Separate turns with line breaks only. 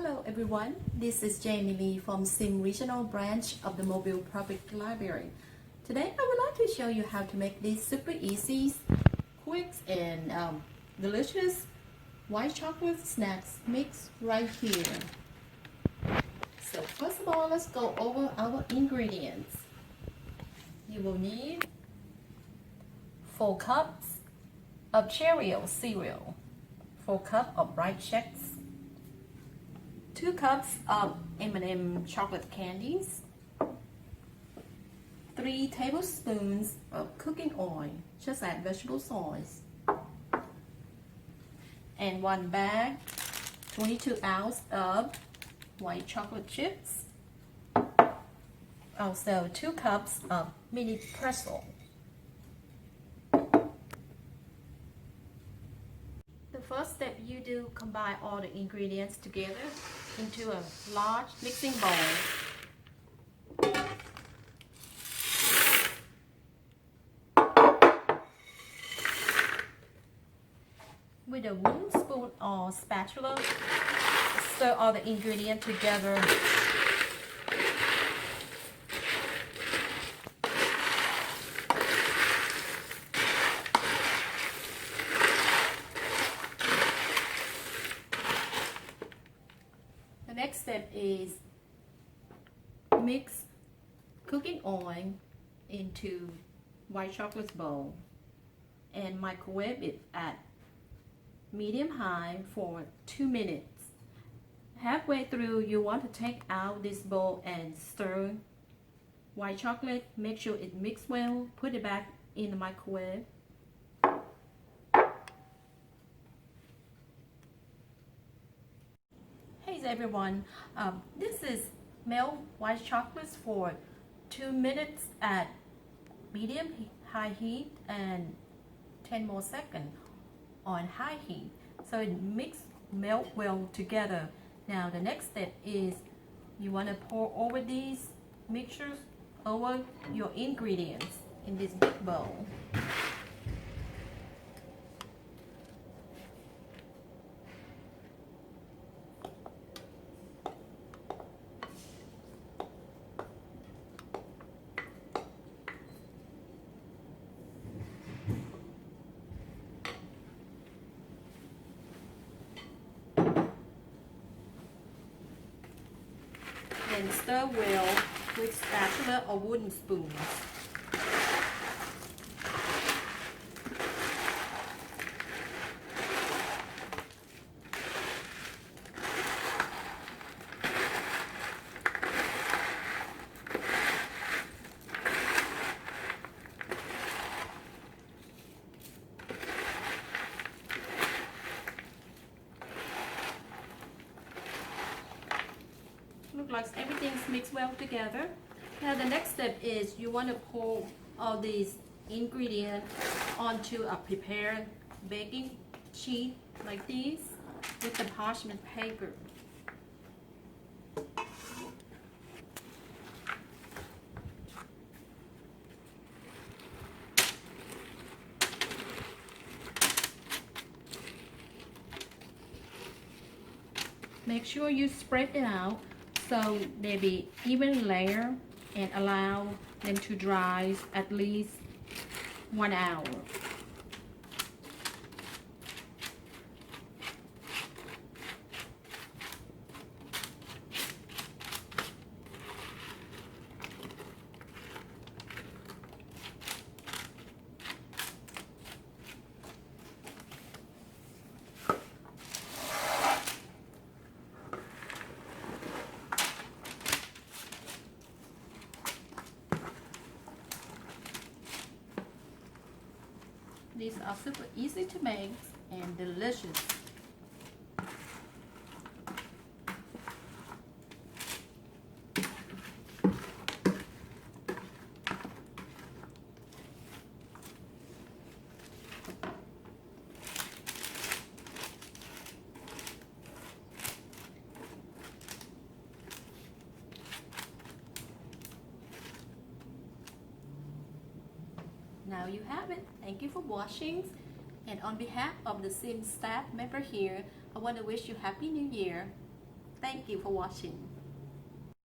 Hello everyone, this is Jamie Lee from Sim Regional Branch of the Mobile Public Library. Today I would like to show you how to make these super easy, quick and delicious white chocolate snacks mix right here. So first of all, let's go over our ingredients. You will need 4 cups of Cheerio cereal, 4 cups of bright checks, 2 cups of M&M chocolate candies, 3 tablespoons of cooking oil, just add vegetable oils, and 1 bag, 22 ounces of white chocolate chips, also 2 cups of mini pretzel. The first step you do, combine all the ingredients together into a large mixing bowl. With a wooden spoon or spatula, stir all the ingredients together. The next step is mix cooking oil into white chocolate bowl and microwave it at medium-high for 2 minutes. Halfway through, you want to take out this bowl and stir white chocolate. Make sure it mixes well. Put it back in the microwave. Hey everyone, this is melt white chocolates for 2 minutes at medium-high heat and 10 more seconds on high heat, so it melt well together. Now the next step is you want to pour over these mixtures over your ingredients in this big bowl. And stir well with spatula or wooden spoons. Look like everything's mixed well together. Now the next step is you want to pour all these ingredients onto a prepared baking sheet like this with the parchment paper. Make sure you spread it out so they be even layer and allow them to dry at least 1 hour. These are super easy to make and delicious. Now you have it. Thank you for watching. And on behalf of the Sim staff member here, I want to wish you Happy New Year. Thank you for watching.